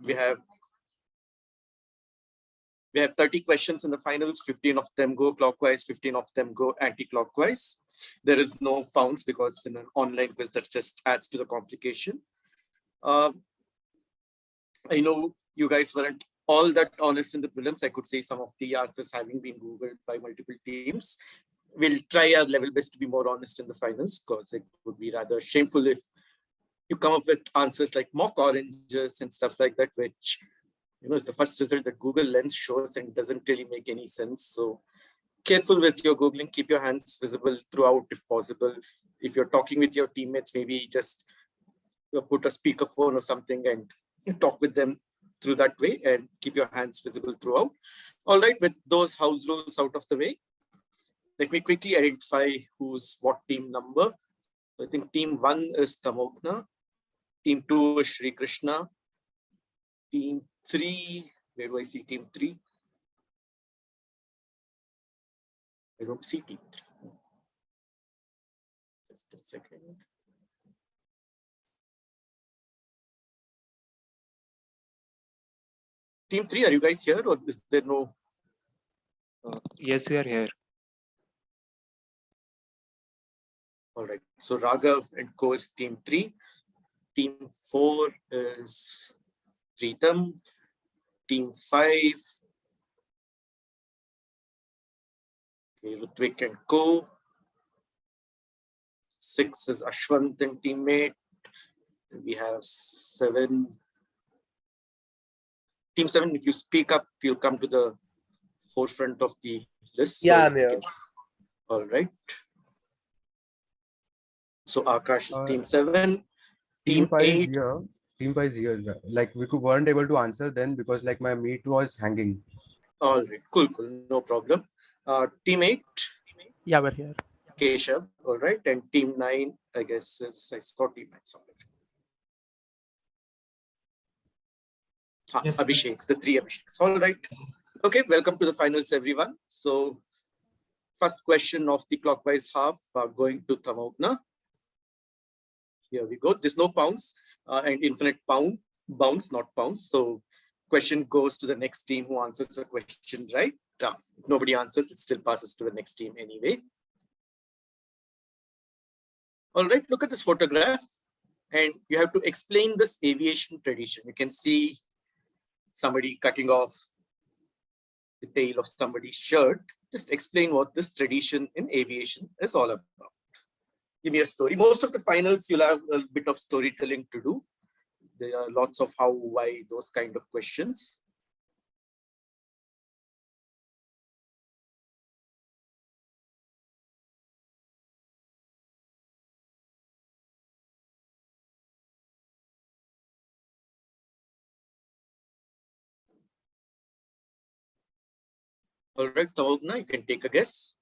we have 30 questions in the finals. 15 of them go clockwise, 15 of them go anti-clockwise. There is no pounds because in an online quiz that just adds to the complication. I know you guys weren't all that honest in the prelims. I could say some of the answers having been Googled by multiple teams. We'll try our level best to be more honest in the finals, because it would be rather shameful if you come up with answers like mock oranges and stuff like that, which is the first result that Google Lens shows and doesn't really make any sense. So careful with your Googling, keep your hands visible throughout if possible. If you're talking with your teammates, maybe just put a speakerphone or something and talk with them through that way and keep your hands visible throughout. All right, with those house rules out of the way, let me quickly identify who's what team number. I think team 1 is Tamogna, team 2 is Sri Krishna, team 3, where do I see team 3? I don't see team 3. Just a second. Team 3, are you guys here or is there no? Yes, we are here. All right, so Raghav and Co is team 3. Team 4 is Preetam. Team 5, Ritvik and Co. 6 is Ashwant and teammate. We have 7. Team 7, if you speak up, you'll come to the forefront of the list. Yeah, so I'm here. All right. So Akash is team 7. Team 5 is 8. here. Team 5 is here. Like we weren't able to answer then because like my meat was hanging. All right, cool, no problem. Team 8. Yeah, we're here. Keshav, all right, and team 9, I guess I saw team 9 somewhere. Yes, Abhishek, the 3 Abhisheks. All right. Okay, welcome to the finals, everyone. So, first question of the clockwise half going to Tamogna. Here we go. There's no pounds and infinite bounds, not pounds. So, question goes to the next team who answers the question right. If nobody answers, it still passes to the next team anyway. All right, look at this photograph and you have to explain this aviation tradition. You can see somebody cutting off the tail of somebody's shirt. Just explain what this tradition in aviation is all about. Give me a story. Most of the finals, you'll have a bit of storytelling to do. There are lots of how, why, those kind of questions. All right, Tamogna, you can take a guess.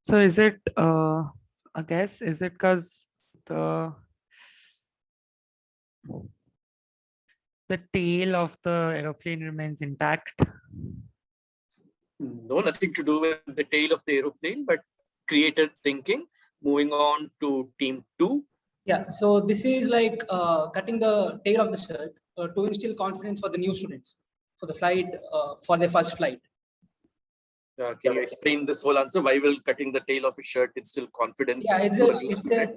So is it a guess? Is it because the tail of the aeroplane remains intact? No, nothing to do with the tail of the aeroplane, but creative thinking. Moving on to team 2. Yeah, so this is like cutting the tail of the shirt to instill confidence for the new students for the flight, for their first flight. Can you explain this whole answer? Why will cutting the tail of a shirt instill confidence? Yeah,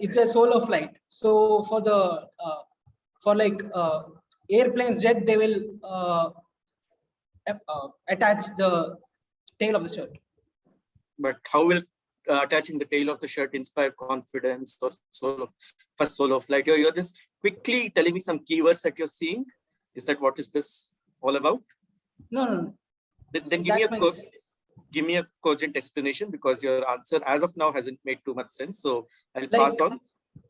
it's a solo flight. So for the airplanes jet, they will attach the tail of the shirt. But how will attaching the tail of the shirt inspire confidence or first solo flight? You're just quickly telling me some keywords that you're seeing. Is that what is this all about? No. Then give me a cogent explanation, because your answer as of now hasn't made too much sense. So I'll pass on.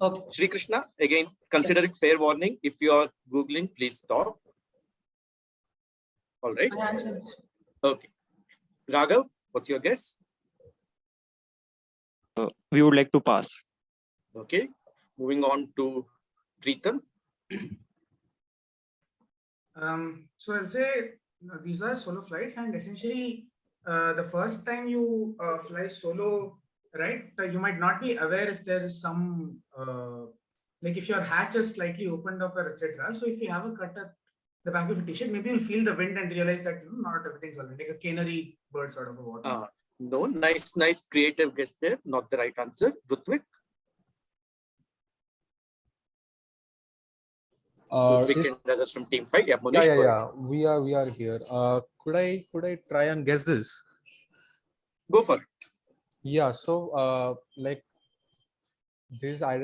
Okay. Sri Krishna, again, consider it fair warning. If you're Googling, please stop. All right. I answered. Okay. Raghav, what's your guess? We would like to pass. Okay. Moving on to Preetam. So I'll say these are solo flights, and essentially the first time you fly solo, right, you might not be aware if there is some like if your hatch is slightly opened up or etc. So if you have a cut at the back of a t-shirt, maybe you'll feel the wind and realize that not everything's all right, like a canary bird sort of a water. No, nice creative guess there. Not the right answer. Rutvik? Rutvik and others from team 5. Yeah, Monish. Yeah. We are here. Could I try and guess this? Go for it. Yeah. So like this, I'm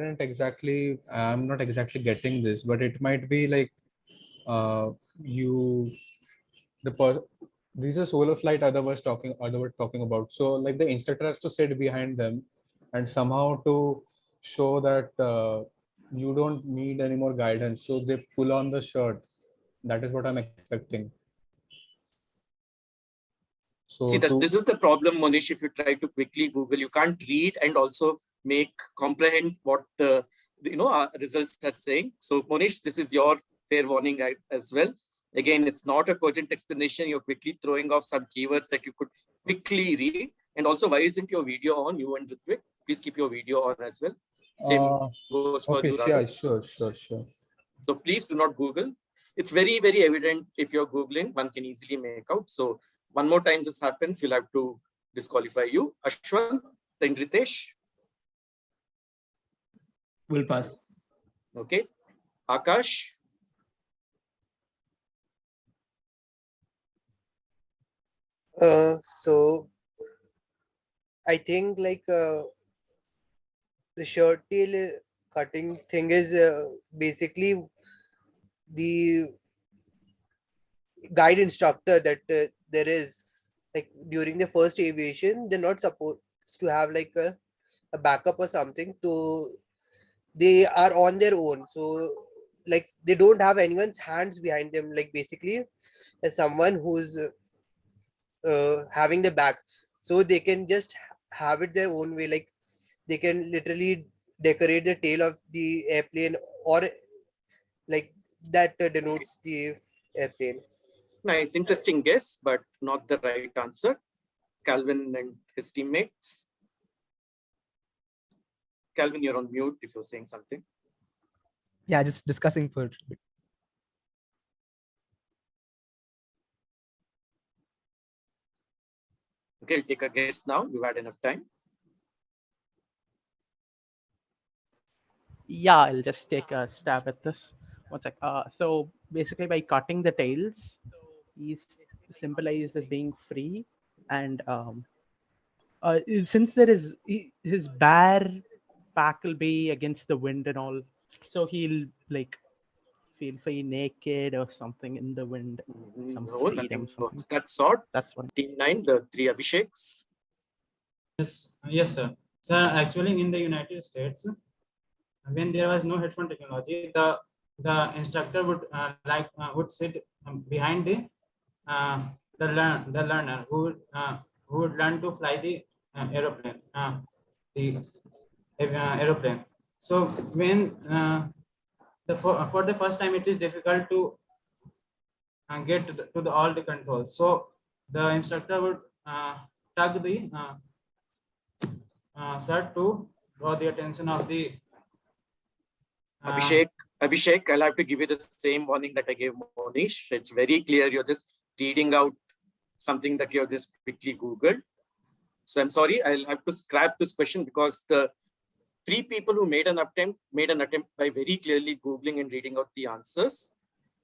not exactly getting this, but it might be like these are solo flight other was talking about. So like the instructor has to sit behind them and somehow to show that you don't need any more guidance. So they pull on the shirt. That is what I'm expecting. So See, this is the problem, Monish. If you try to quickly Google, you can't read and also comprehend what the results are saying. So, Monish, this is your fair warning as well. Again, it's not a cogent explanation. You're quickly throwing off some keywords that you could quickly read. And also, why isn't your video on? You and Ritvik, please keep your video on as well. Same goes for okay, you. yeah, sure. So please do not Google. It's very, very evident if you're Googling, one can easily make out. So one more time this happens, you'll have to disqualify you. Ashwant, then Ritesh. Will pass. Okay. Akash. So I think like the shirt tail cutting thing is basically the guide instructor that there is, like during the first aviation, they're not supposed to have like a backup or something. So they are on their own. So like they don't have anyone's hands behind them. Like basically, as someone who's having the back, so they can just have it their own way. Like they can literally decorate the tail of the airplane, or like that denotes the airplane. Nice, interesting guess, but not the right answer. Calvin and his teammates. Calvin, you're on mute if you're saying something. Yeah, just discussing for a bit. Okay, I'll take a guess now. We've had enough time. Yeah, I'll just take a stab at this. One sec. So basically, by cutting the tails, he's symbolized as being free, and since there is his bare back will be against the wind and all, so he'll like feel free naked or something in the wind. Some No, freedom, nothing something. of that sort. That's one. Team 9, the 3 Abhisheks. Yes, sir. So actually, in the United States, when there was no headphone technology, the instructor would sit behind the learner who would learn to fly the aeroplane. Aeroplane. So when for the first time, it is difficult to get to all the controls. So the instructor would tug the shirt to draw the attention of the Abhishek, I'll have to give you the same warning that I gave Monish. It's very clear. You're just reading out something that you're just quickly Googled. So I'm sorry, I'll have to scrap this question because the 3 people who made an attempt by very clearly Googling and reading out the answers.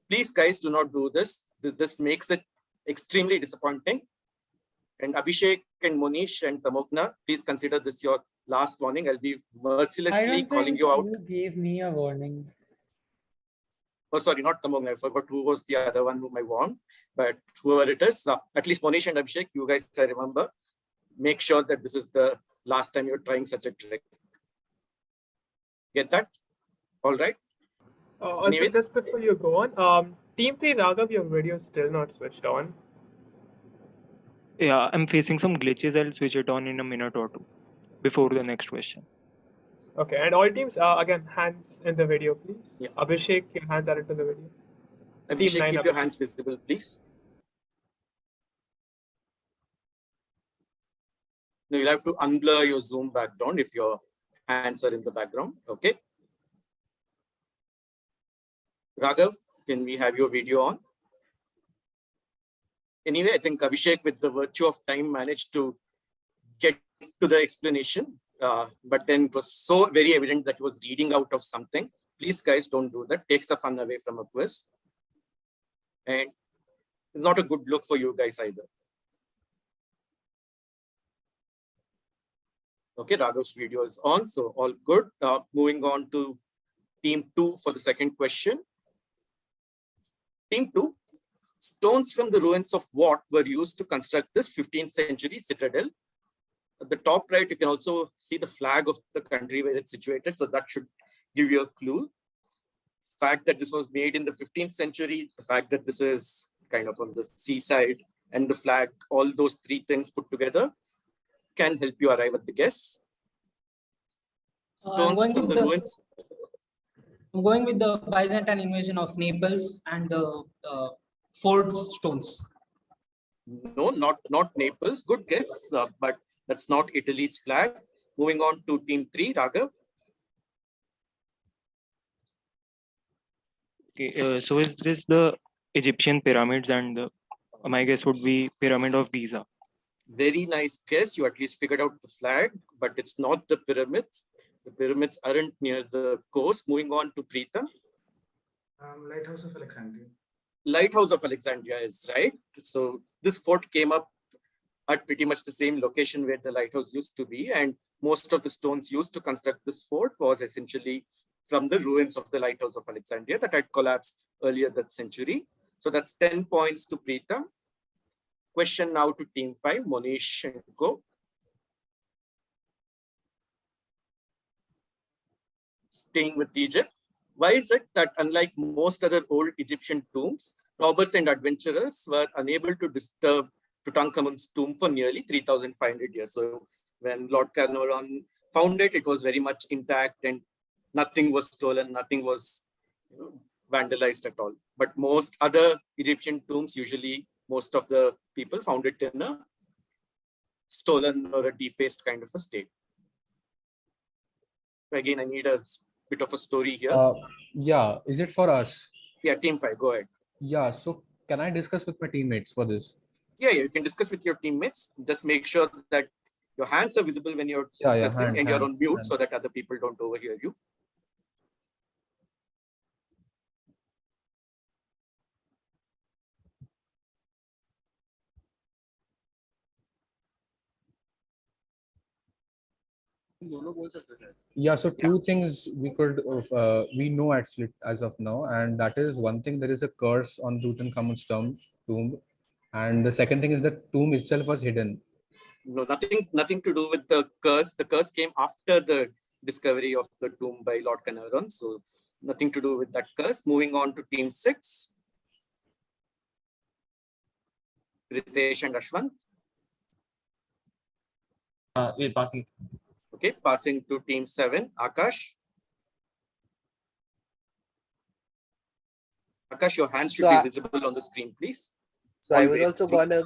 Please, guys, do not do this. This makes it extremely disappointing. And Abhishek and Monish and Tamogna, please consider this your last warning. I'll be mercilessly calling you out. You gave me a warning. Oh, sorry, not Tamogna. I forgot who was the other one whom I warned. But whoever it is, at least Monish and Abhishek, you guys, I remember, make sure that this is the last time you're trying such a trick. Get that? All right. Also, just before you go on, Team 3 Raghav, your video is still not switched on. Yeah, I'm facing some glitches. I'll switch it on in a minute or two before the next question. Okay, and all teams, again, hands in the video, please. Yeah. Abhishek, your hands are into the video. Abhishek, keep your hands visible, please. No, you'll have to unblur your Zoom background if your hands are in the background. Okay. Raghav, can we have your video on? Anyway, I think Abhishek, with the virtue of time, managed to get to the explanation. But then it was so very evident that he was reading out of something. Please, guys, don't do that. Takes the fun away from a quiz. And it's not a good look for you guys either. Okay, Raghav's video is on, so all good. Moving on to team 2 for the second question. Team 2, stones from the ruins of what were used to construct this 15th century citadel? At the top right, you can also see the flag of the country where it's situated, so that should give you a clue. The fact that this was made in the 15th century, the fact that this is kind of on the seaside, and the flag, all those three things put together can help you arrive at the guess. Stones from the ruins. I'm going with the Byzantine invasion of Naples and the fort stones. No, not Naples. Good guess, but that's not Italy's flag. Moving on to team 3, Raghav. Okay, so is this the Egyptian pyramids, and my guess would be Pyramid of Giza. Very nice guess. You at least figured out the flag, but it's not the pyramids. The pyramids aren't near the coast. Moving on to Preetham. Lighthouse of Alexandria. Lighthouse of Alexandria is right. So this fort came up at pretty much the same location where the lighthouse used to be, and most of the stones used to construct this fort was essentially from the ruins of the lighthouse of Alexandria that had collapsed earlier that century. So that's 10 points to Preetham. Question now to team 5, Monish and Co. Staying with Egypt, why is it that unlike most other old Egyptian tombs, robbers and adventurers were unable to disturb Tutankhamun's tomb for nearly 3,500 years? So when Lord Carnarvon found it, it was very much intact and nothing was stolen, nothing was vandalized at all. But most other Egyptian tombs, usually most of the people found it in a stolen or a defaced kind of a state. Again, I need a bit of a story here. Yeah, is it for us? Yeah, team 5, go ahead. Yeah, so can I discuss with my teammates for this? Yeah, you can discuss with your teammates. Just make sure that your hands are visible when you're discussing and you're on mute so that other people don't overhear you. Yeah, so two things we know actually as of now, and that is one thing, there is a curse on Tutankhamun's tomb, and the second thing is the tomb itself was hidden. No, nothing to do with the curse. The curse came after the discovery of the tomb by Lord Carnarvon, so nothing to do with that curse. Moving on to team 6, Ritesh and Ashwant. We're passing. Okay, passing to team 7, Akash. Akash, your hands should be visible on the screen, please. So I was also gonna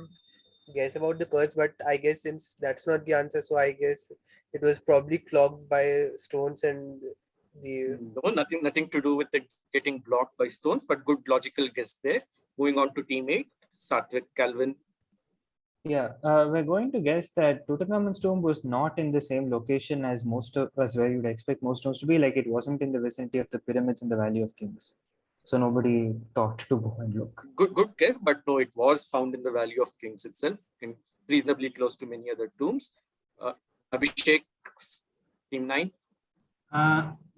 guess about the curse, but I guess since that's not the answer, so I guess it was probably clogged by stones and the. No, nothing to do with it getting blocked by stones, but good logical guess there. Moving on to team 8, Satvik, Calvin. Yeah, we're going to guess that Tutankhamun's tomb was not in the same location as where you'd expect most tombs to be. Like, it wasn't in the vicinity of the pyramids in the Valley of Kings, so nobody thought to go and look. Good guess, but no, it was found in the Valley of Kings itself, and reasonably close to many other tombs. Abhishek, team 9.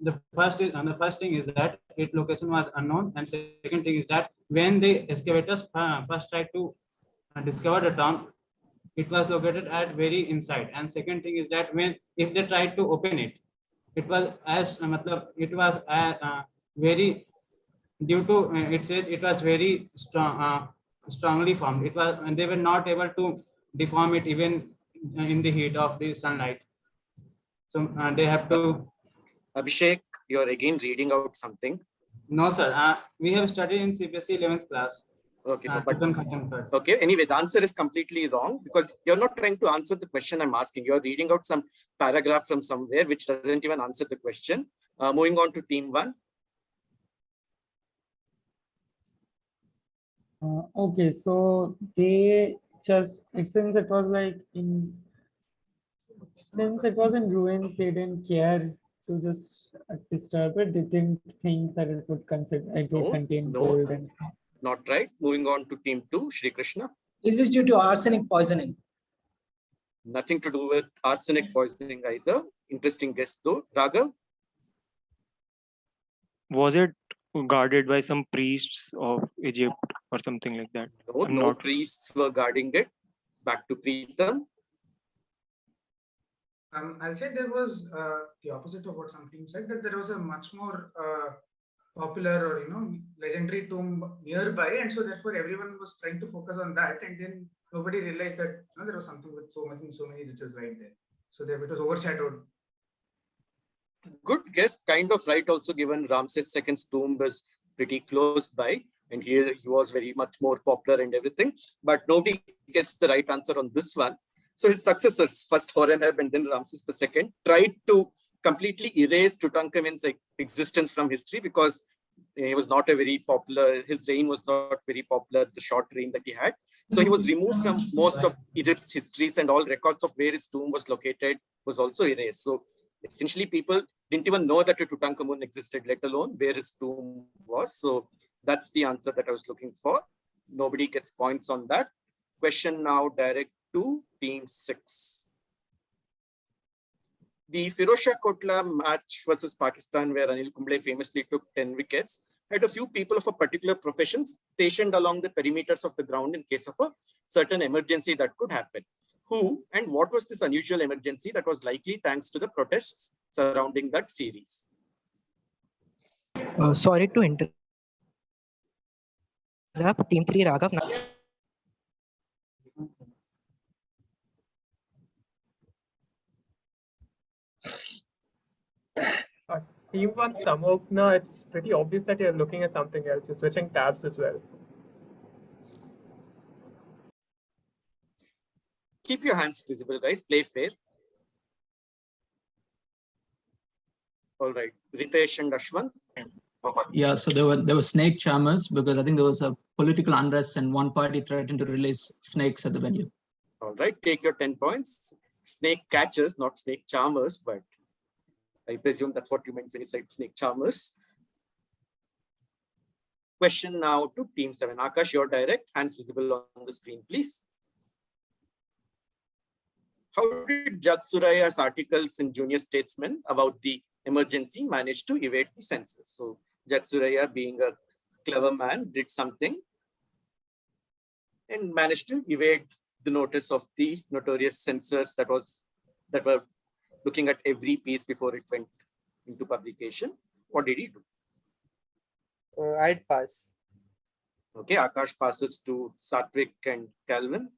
The first thing is that its location was unknown, and second thing is that when the excavators first tried to discover the tomb, it was located at very inside. And second thing is that if they tried to open it, it was very, due to it says it was very strongly formed. It was, and they were not able to deform it even in the heat of the sunlight. So they have to. Abhishek, you're again reading out something. No, sir. We have studied in CBSE 11th class. Okay, okay. Anyway, the answer is completely wrong because you're not trying to answer the question I'm asking. You're reading out some paragraph from somewhere which doesn't even answer the question. Moving on to team 1. Okay, so they just since it was like since it was in ruins, they didn't care to just disturb it. They didn't think that it would contain No, gold and. not right. Moving on to team 2, Shri Krishna. Is this due to arsenic poisoning? Nothing to do with arsenic poisoning either. Interesting guess though. Raghav? Was it guarded by some priests of Egypt or something like that? No, no priests were guarding it. Back to Preetham. I'll say there was the opposite of what some team said, that there was a much more popular or legendary tomb nearby, and so therefore everyone was trying to focus on that, and then nobody realized that there was something with so many riches right there. So it was overshadowed. Good guess, kind of right also, given Ramses II's tomb was pretty close by, and here he was very much more popular and everything, but nobody gets the right answer on this one. So his successors, first Horemheb and then Ramses II, tried to completely erase Tutankhamun's existence from history because he was not a very popular, his reign was not very popular, the short reign that he had. So he was removed from most of Egypt's histories, and all records of where his tomb was located was also erased. So essentially people didn't even know that a Tutankhamun existed, let alone where his tomb was. So that's the answer that I was looking for. Nobody gets points on that. Question now direct to team 6. The Firozshah Kotla match versus Pakistan, where Anil Kumble famously took 10 wickets, had a few people of a particular profession stationed along the perimeters of the ground in case of a certain emergency that could happen. Who and what was this unusual emergency that was likely thanks to the protests surrounding that series? Sorry to interrupt. Team 3, Raghav. Team 1, Samogna, it's pretty obvious that you're looking at something else. You're switching tabs as well. Keep your hands visible, guys. Play fair. All right. Ritesh and Ashwin. Yeah, so there were snake charmers because I think there was a political unrest and one party threatened to release snakes at the venue. All right, take your 10 points. Snake catchers, not snake charmers, but I presume that's what you meant when you said snake charmers. Question now to team 7. Akash, you're direct. Hands visible on the screen, please. How did Jagsuraya's articles in Junior Statesman about the emergency manage to evade the census? So Jagsuraya, being a clever man, did something and managed to evade the notice of the notorious censors that were looking at every piece before it went into publication. What did he do? I'd pass. Okay, Akash passes to Satwik and Calvin.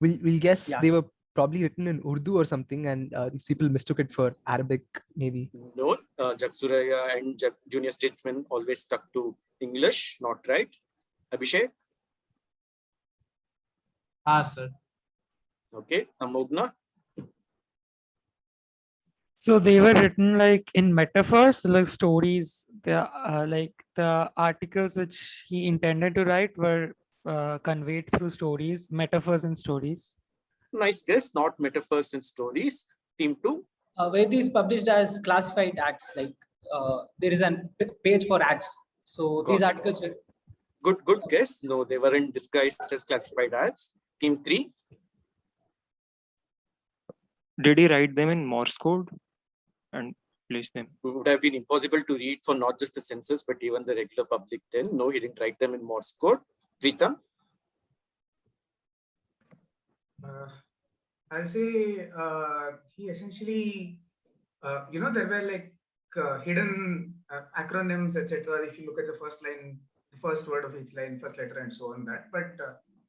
We'll guess Yeah. they were probably written in Urdu or something, and these people mistook it for Arabic, maybe. No, Jagsuraya and Junior Statesman always stuck to English, not right. Abhishek? Sir. Okay, Amogna? So they were written like in metaphors, like stories. Like the articles which he intended to write were conveyed through stories, metaphors and stories. Nice guess, not metaphors and stories. Team 2? Where these published as classified acts, like there is a page for acts. So these articles were. Good guess. No, they weren't disguised as classified ads. Team 3? Did he write them in Morse code and place them? It would have been impossible to read for not just the census, but even the regular public then. No, he didn't write them in Morse code. Preetham? I'll say he essentially, there were like hidden acronyms, etc. If you look at the first line, the first word of each line, first letter, and so on that. But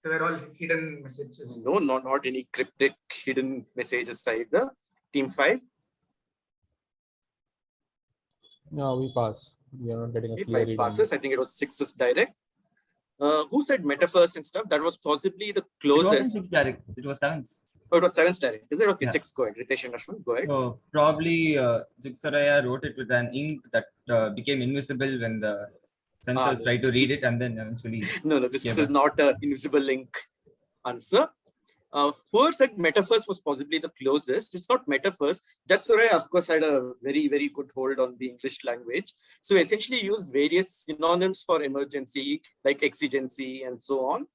they were all hidden messages. No, not any cryptic hidden messages either. Team 5? No, we pass. We are not getting a Okay, clear 5 read on passes. I think it was 6 is direct. Who said metaphors and stuff? That was possibly the closest. It wasn't 6 direct. It was 7. Oh, it was 7 direct. Is it okay? Yeah. 6. Go ahead. Ritesh and Ashwin, go ahead. So probably Jigsaw wrote it with an ink that became invisible when the censors tried to read it, and then eventually. No, this is not an invisible ink answer. Whoever said metaphors was possibly the closest. It's not metaphors. Jigsaw, of course, had a very, very good hold on the English language. So essentially used various synonyms for emergency, like exigency and so on,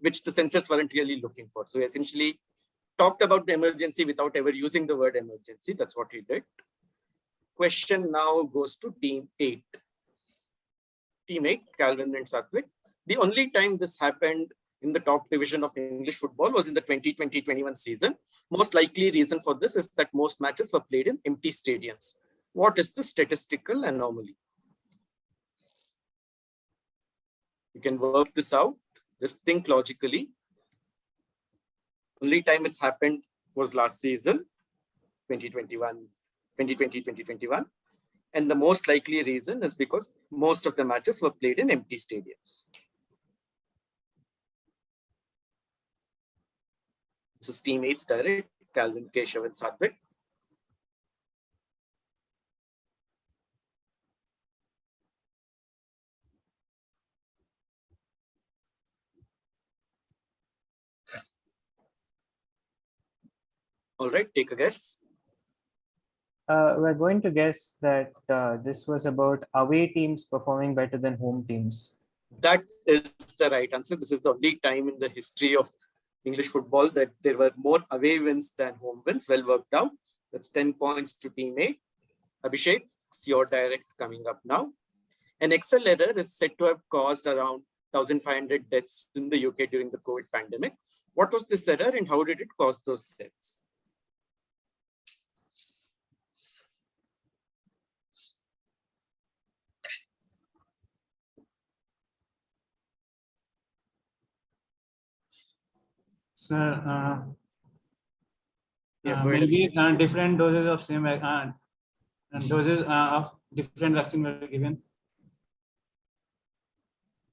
which the censors weren't really looking for. So essentially talked about the emergency without ever using the word emergency. That's what he did. Question now goes to team 8. Team 8, Calvin and Satwik. The only time this happened in the top division of English football was in the 2020-21 season. Most likely reason for this is that most matches were played in empty stadiums. What is the statistical anomaly? You can work this out. Just think logically. Only time it's happened was last season, 2020-21. And the most likely reason is because most of the matches were played in empty stadiums. This is team 8's direct, Calvin, Keshav, and Satwik. All right, take a guess. We're going to guess that this was about away teams performing better than home teams. That is the right answer. This is the only time in the history of English football that there were more away wins than home wins. Well worked out. That's 10 points to team A. Abhishek, it's your direct coming up now. An Excel error is said to have caused around 1,500 deaths in the UK during the COVID pandemic. What was this error and how did it cause those deaths? So, maybe different doses of same doses of different vaccine were given.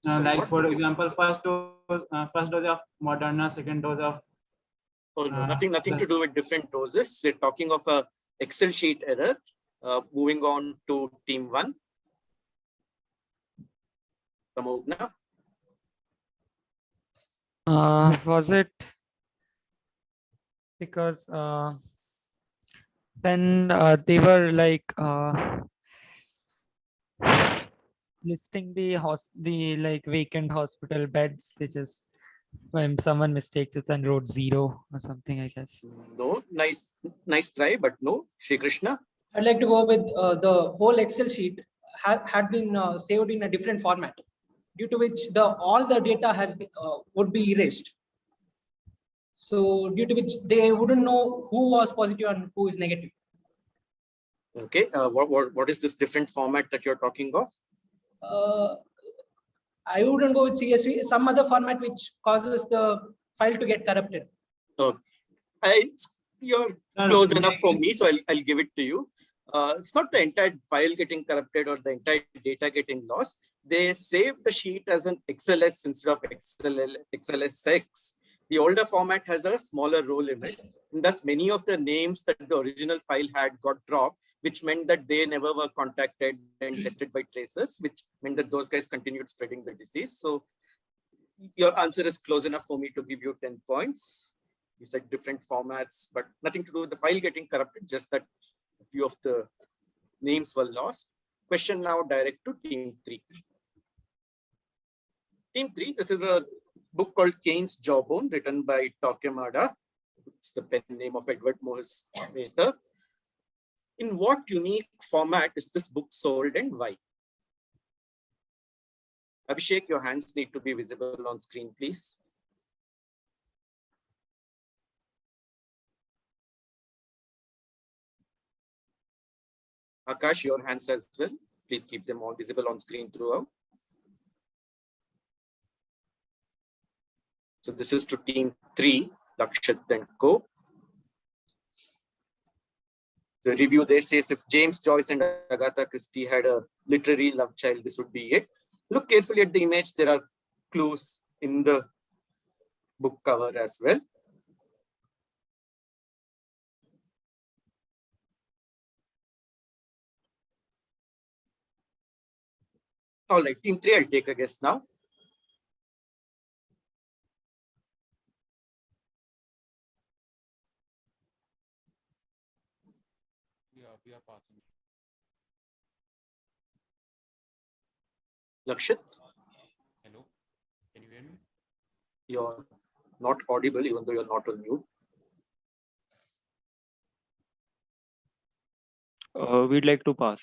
Like for example, first dose of Moderna, second dose of. Oh no, nothing to do with different doses. We're talking of a Excel sheet error. Moving on to team 1. Pramodna. Was it because then they were like listing the like vacant hospital beds, they just when someone mistakes it and wrote 0 or something, I guess. No, nice try, but no. Shri Krishna. I'd like to go with the whole Excel sheet had been saved in a different format, due to which all the data has been, would be erased. So due to which they wouldn't know who was positive and who is negative. Okay, what is this different format that you're talking of? I wouldn't go with CSV, some other format which causes the file to get corrupted. You're close enough for me, so I'll give it to you. It's not the entire file getting corrupted or the entire data getting lost. They save the sheet as an XLS instead of XLSX. The older format has a smaller row limit. And thus, many of the names that the original file had got dropped, which meant that they never were contacted and tested by tracers, which meant that those guys continued spreading the disease. So your answer is close enough for me to give you 10 points. You said different formats, but nothing to do with the file getting corrupted, just that a few of the names were lost. Question now direct to team 3. Team 3, this is a book called Keynes' Jawbone, written by Torquemada. It's the pen name of Edward Morris Mather. In what unique format is this book sold and why? Abhishek, your hands need to be visible on screen, please. Akash, your hands as well. Please keep them all visible on screen throughout. So this is to team 3, Lakshit and Co. The review there says, if James Joyce and Agatha Christie had a literary love child, this would be it. Look carefully at the image. There are clues in the book cover as well. All right, team 3, I'll take a guess now. Yeah, we are passing. Lakshit, Hello, can you hear me? you're not audible even though you're not on mute. We'd like to pass.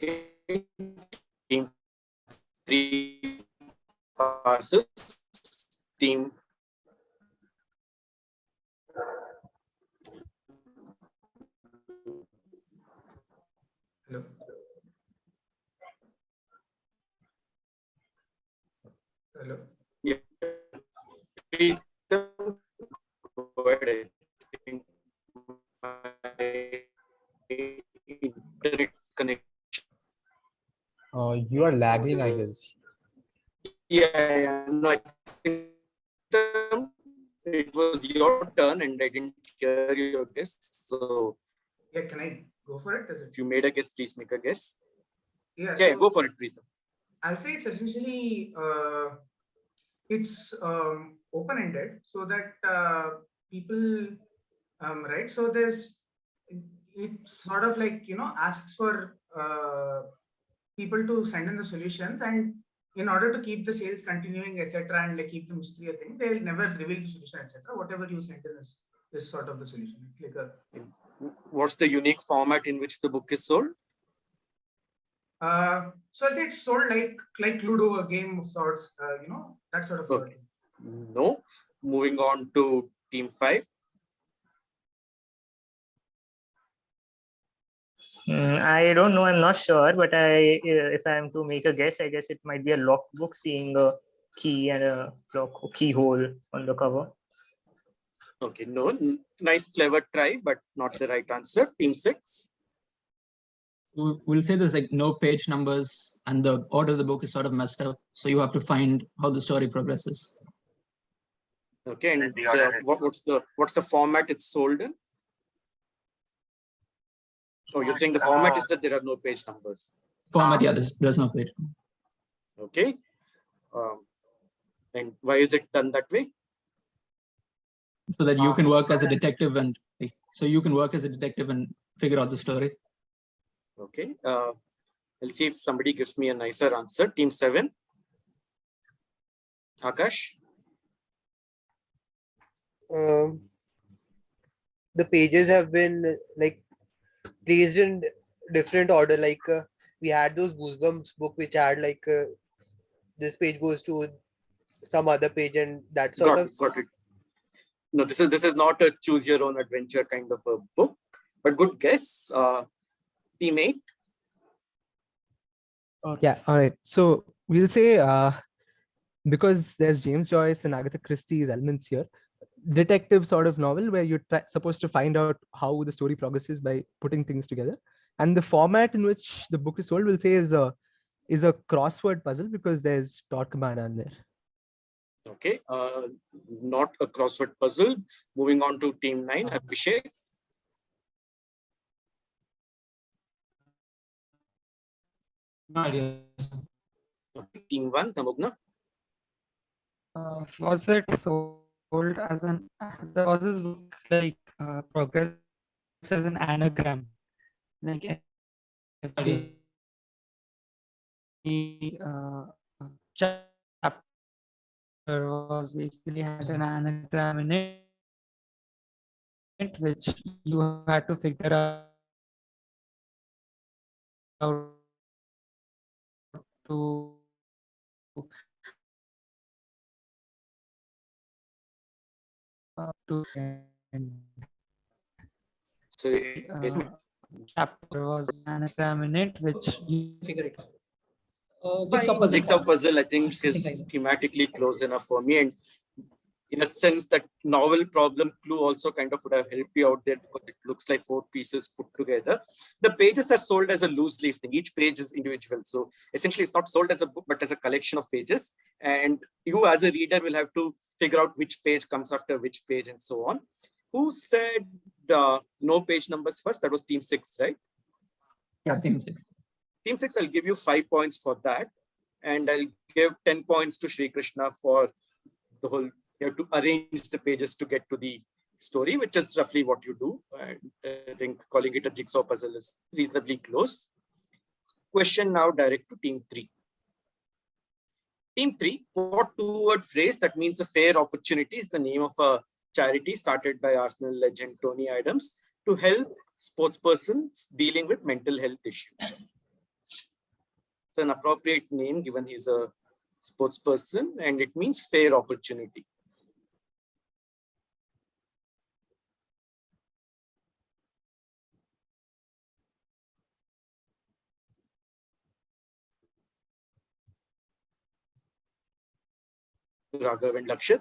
Okay. Team 3 passes. Team Hello. Hello. Yeah. Go ahead. I think my internet connection. You are lagging, I guess. Yeah. No, I think it was your turn and I didn't hear your guess. So Yeah, can I go for it? if you made a guess, please make a guess. Yeah, Yeah, so go for it, Preetham. I'll say it's essentially it's open-ended so that people right. So there's it sort of like asks for people to send in the solutions, and in order to keep the sales continuing, etc., and like keep the mystery a thing, they'll never reveal the solution, etc. Whatever you send in is sort of the solution. It's like a What's the unique format in which the book is sold? so I'll say it's sold like Ludo, a game of sorts, that sort of Okay. No. Moving on to team 5. I don't know. I'm not sure, but if I'm to make a guess, I guess it might be a locked book, seeing a key and a lock or keyhole on the cover. Okay, no. Nice, clever try, but not the right answer. Team 6. We'll say there's like no page numbers and the order of the book is sort of messed up. So you have to find how the story progresses. Okay, and what's the format it's sold in? Oh, you're saying the format is that there are no page numbers. Format, yeah, there's no page. Okay. And why is it done that way? So that you can work as a detective and figure out the story. Okay. I'll see if somebody gives me a nicer answer. Team 7. Akash? The pages have been like placed in different order. Like we had those Goosebumps book which had like this page goes to some other page and that sort of. Got it. No, this is not a choose your own adventure kind of a book, but good guess. Team 8. Yeah, all right. So we'll say because there's James Joyce and Agatha Christie's elements here, detective sort of novel where you're supposed to find out how the story progresses by putting things together. And the format in which the book is sold, we'll say is a crossword puzzle because there's Torquemada there. Okay, not a crossword puzzle. Moving on to team 9, Abhishek. No idea. Team 1, Tamugna. Was it sold as was this book like progress as an anagram? Like every chapter was basically had an anagram in it, which you had to figure out to end. So Chapter was an anagram in it, which you figure it. Jigsaw puzzle, I think, is thematically close enough for me. And in a sense that novel problem clue also kind of would have helped you out there because it looks like 4 pieces put together. The pages are sold as a loose leaf thing. Each page is individual. So essentially it's not sold as a book, but as a collection of pages. And you as a reader will have to figure out which page comes after which page and so on. Who said no page numbers first? That was team 6, right? Yeah, team 6. Team 6, I'll give you 5 points for that. And I'll give 10 points to Sri Krishna for the whole, you have to arrange the pages to get to the story, which is roughly what you do. And I think calling it a jigsaw puzzle is reasonably close. Question now direct to team 3. Team 3, what two-word phrase that means a fair opportunity is the name of a charity started by Arsenal legend Tony Adams to help sportspersons dealing with mental health issues. It's an appropriate name given he's a sportsperson and it means fair opportunity. Raghav and Lakshit.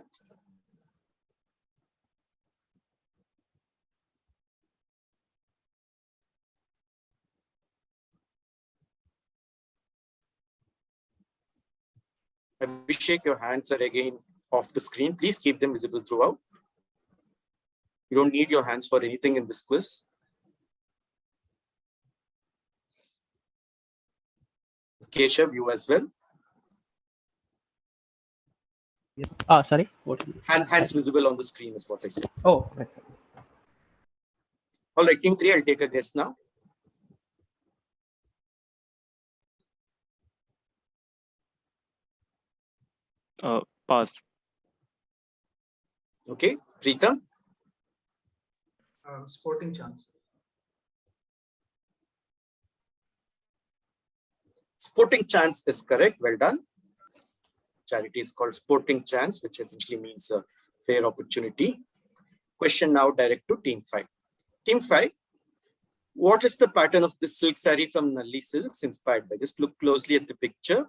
Abhishek, your hands are again off the screen. Please keep them visible throughout. You don't need your hands for anything in this quiz. Keshav, you as well. Sorry. What? Hands visible on the screen is what I said. Oh, right. All right, team 3, I'll take a guess now. Pass. Okay, Preetham. Sporting chance. Sporting chance is correct. Well done. Charity is called Sporting Chance, which essentially means a fair opportunity. Question now direct to team 5. Team 5, what is the pattern of the silk saree from Nalli Silks inspired by? Just look closely at the picture,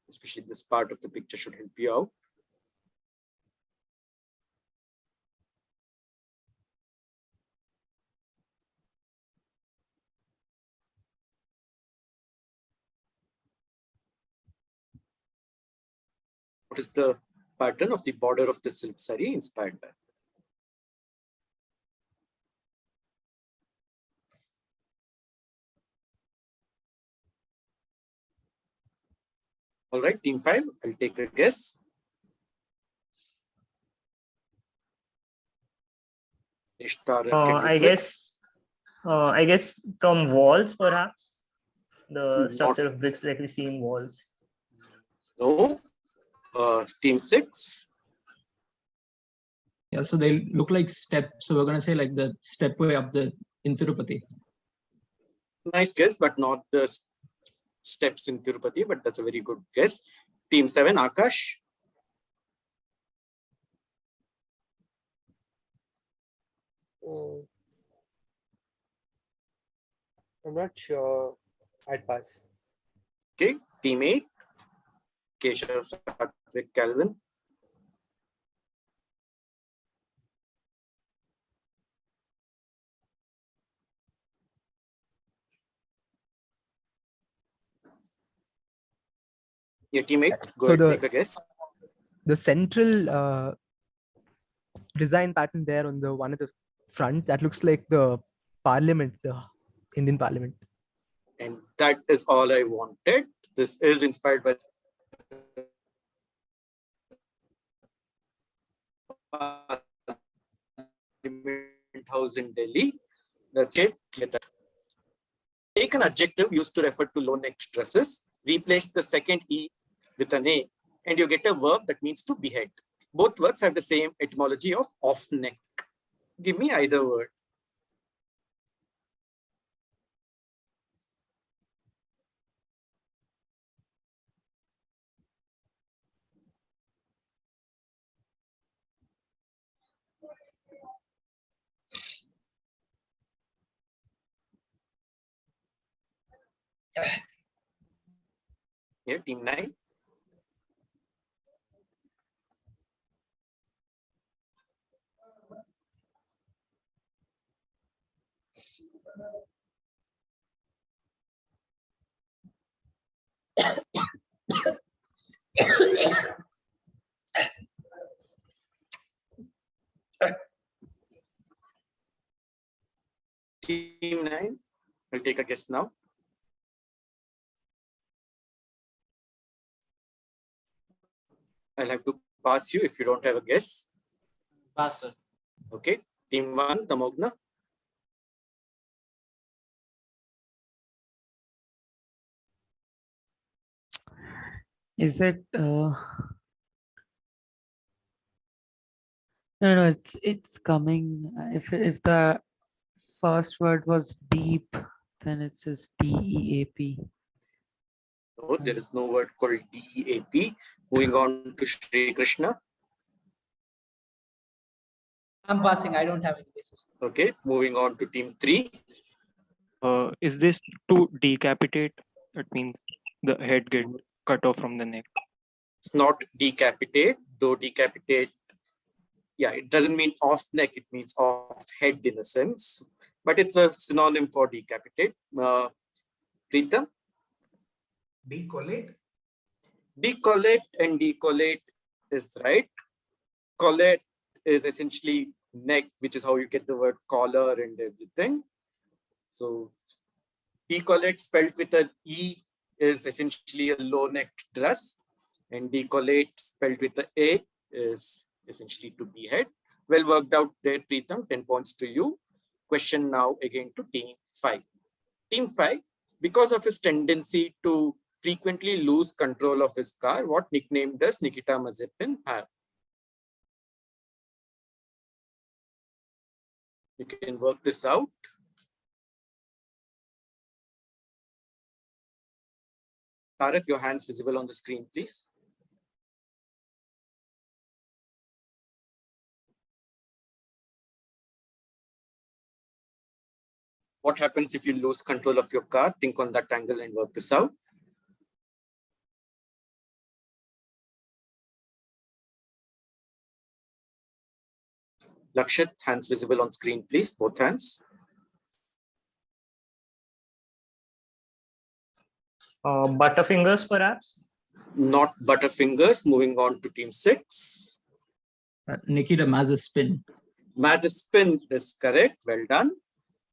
especially this part of the picture should help you out. What is the pattern of the border of the silk saree inspired by? All right, team 5, I'll take a guess. I guess from walls, perhaps the structure of bricks like we see in walls. No. Team 6. Yeah, so they look like steps. So we're gonna say like the stepway up the in Tirupati. Nice guess, but not the steps in Tirupati, but that's a very good guess. Team 7, Akash. I'm not sure. I'd pass. Okay, team 8, Keshav, Satvik, Calvin. Your teammate, go So ahead, take a guess. The central design pattern there on the one at the front, that looks like the parliament, the Indian parliament. And that is all I wanted. This is inspired by house in Delhi. That's it. Take an adjective used to refer to low-necked dresses, replace the second E with an A, and you get a verb that means to behead. Both words have the same etymology of off-neck. Give me either word. Yeah, team 9. Team 9, I'll take a guess now. I'll have to pass you if you don't have a guess. Pass, sir. Okay. Team 1, Tamogna. Is it? No, it's coming. If the first word was beep, then it's just DEAP. Oh, there is no word called DEAP. Moving on to Shri Krishna. I'm passing. I don't have any guesses. Okay. Moving on to team 3. Is this to decapitate? That means the head get cut off from the neck. It's not decapitate, though decapitate, yeah, it doesn't mean off neck, it means off head in a sense, but it's a synonym for decapitate. Preetham? Decollate? Decollate and decollate is right. Collate is essentially neck, which is how you get the word collar and everything. So decollate spelled with an E is essentially a low necked dress, and decollate spelled with an A is essentially to behead. Well worked out there, Preetham. 10 points to you. Question now again to team 5. Team 5, because of his tendency to frequently lose control of his car, what nickname does Nikita Mazepin have? You can work this out. Tarak, your hands visible on the screen, please. What happens if you lose control of your car? Think on that angle and work this out. Lakshit, hands visible on screen, please. Both hands. Butterfingers, perhaps? Not Butterfingers. Moving on to team 6. Nikita Mazepin. Mazepin is correct. Well done.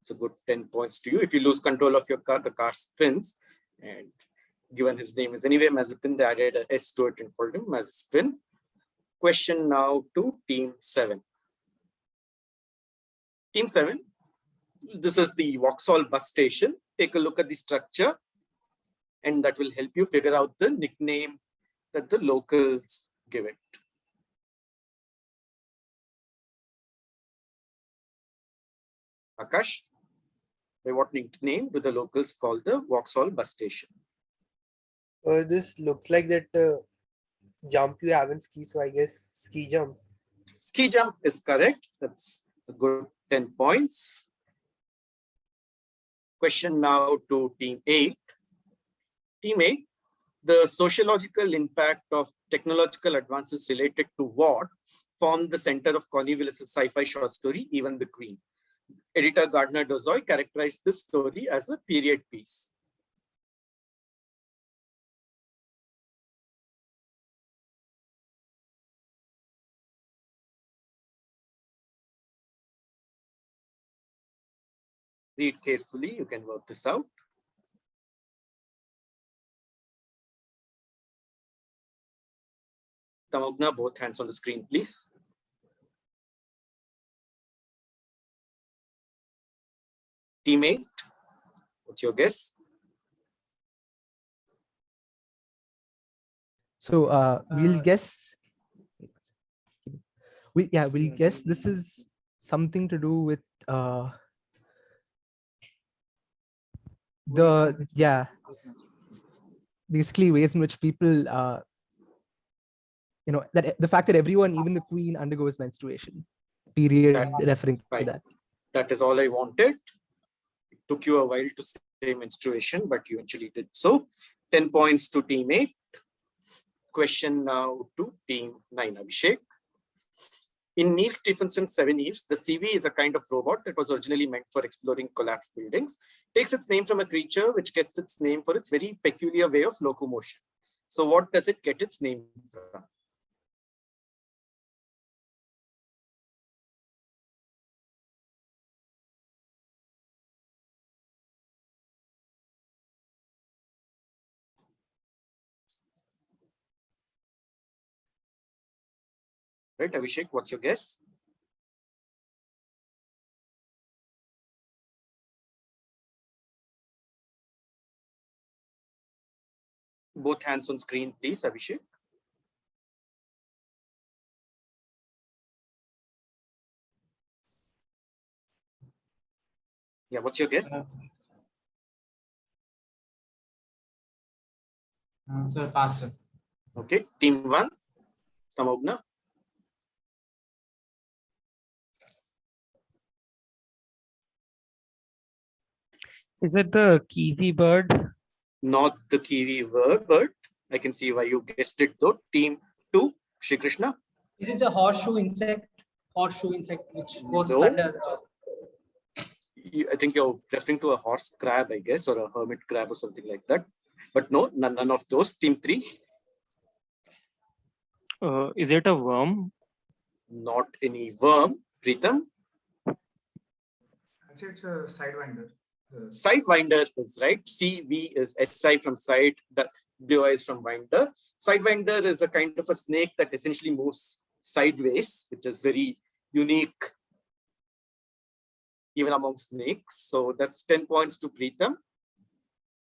So good 10 points to you. If you lose control of your car, the car spins. And given his name is anyway Mazepin, they added an S to it and called him Mazepin. Question now to team 7. Team 7, this is the Vauxhall bus station. Take a look at the structure, and that will help you figure out the nickname that the locals give it. Akash, by what nickname do the locals call the Vauxhall bus station? This looks like that jump you have in ski, so I guess ski jump. Ski jump is correct. That's a good 10 points. Question now to team 8. Team 8, the sociological impact of technological advances related to what formed the center of Connie Willis's sci-fi short story, Even the Queen. Editor Gardner Dozois characterized this story as a period piece. Read carefully, you can work this out. Tamogna, both hands on the screen, please. Team 8, what's your guess? So we'll guess. We'll guess this is something to do with basically ways in which people that the fact that everyone, even the queen, undergoes menstruation. Period, referring to that. That is all I wanted. It took you a while to say menstruation, but you eventually did so. 10 points to team 8. Question now to team 9, Abhishek. In Neil Stephenson's 7 Eves, the CV is a kind of robot that was originally meant for exploring collapsed buildings. Takes its name from a creature which gets its name for its very peculiar way of locomotion. So what does it get its name from? Right, Abhishek, what's your guess? Both hands on screen, please, Abhishek. Yeah, what's your guess? Sir, pass, sir. Okay, team 1, Tamogna. Is it the kiwi bird? Not the kiwi bird. I can see why you guessed it though. Team 2, Shri Krishna. Is this a horseshoe insect? Horseshoe insect which goes No. under. I think you're referring to a horse crab, I guess, or a hermit crab or something like that. But no, none of those. Team 3. Is it a worm? Not any worm. Preetham. I'd say it's a sidewinder. Sidewinder is right. CV is SI from side, WI is from winder. Sidewinder is a kind of a snake that essentially moves sideways, which is very unique even among snakes. So that's 10 points to Preetham.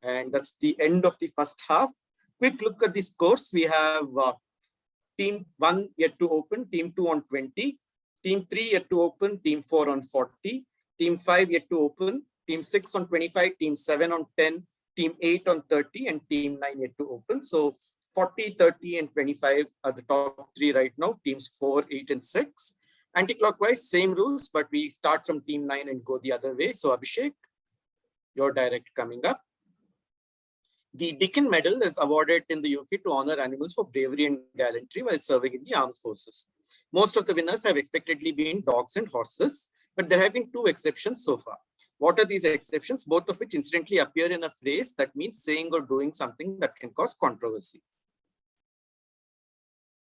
And that's the end of the first half. Quick look at the scores. We have team 1 yet to open, team 2 on 20, team 3 yet to open, team 4 on 40, team 5 yet to open, team 6 on 25, team 7 on 10, team 8 on 30, and team 9 yet to open. So 40, 30, and 25 are the top 3 right now, teams 4, 8, and 6. Anti-clockwise, same rules, but we start from team 9 and go the other way. So Abhishek, you're direct coming up. The Deakin Medal is awarded in the UK to honor animals for bravery and gallantry while serving in the armed forces. Most of the winners have expectedly been dogs and horses, but there have been 2 exceptions so far. What are these exceptions? Both of which incidentally appear in a phrase that means saying or doing something that can cause controversy.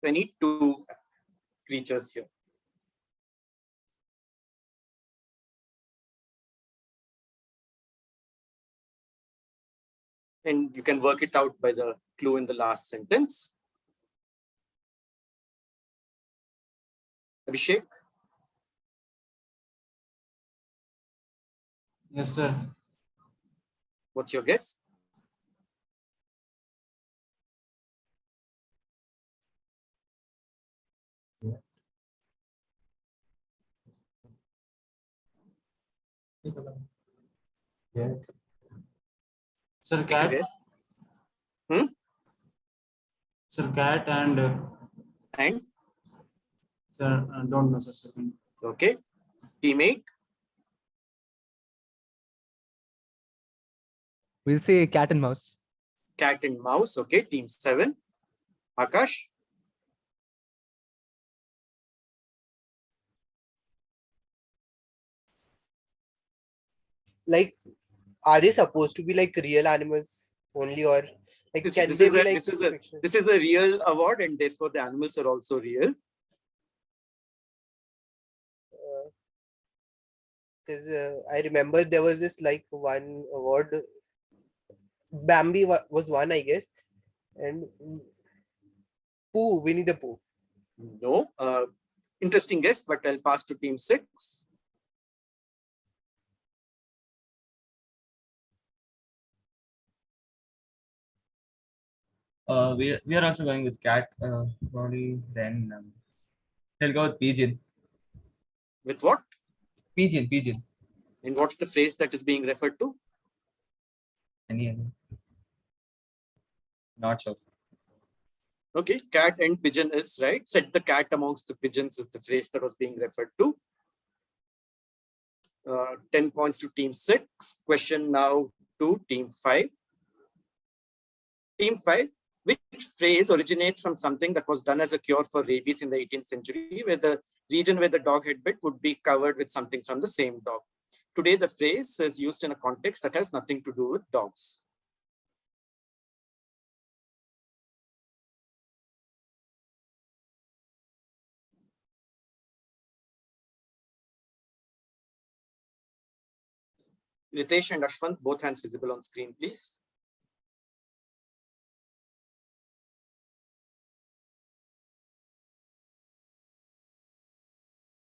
I need 2 creatures here. And you can work it out by the clue in the last sentence. Abhishek? Yes, sir. What's your guess? Yeah. Sir, cat. Guess. Sir, cat and. Sir, don't know, sir. Second. Okay. Teammate. We'll say cat and mouse. Cat and mouse. Okay. Team 7. Akash. Like, are they supposed to be like real animals only, or like This can is they be a, like this is a real award, and therefore the animals are also real. Because I remember there was this like one award. Bambi was one, I guess, and Pooh, Winnie the Pooh. No. Interesting guess, but I'll pass to team 6. We are also going with cat. Probably then they'll go with pigeon. With what? Pigeon. And what's the phrase that is being referred to? Any. Not sure. Okay, cat and pigeon is right. Set the cat amongst the pigeons is the phrase that was being referred to. 10 points to team 6. Question now to team 5. Team 5, which phrase originates from something that was done as a cure for rabies in the 18th century, where the region where the dog had bit would be covered with something from the same dog? today the phrase is used in a context that has nothing to do with dogs. Ritesh and Ashwant, both hands visible on screen, please.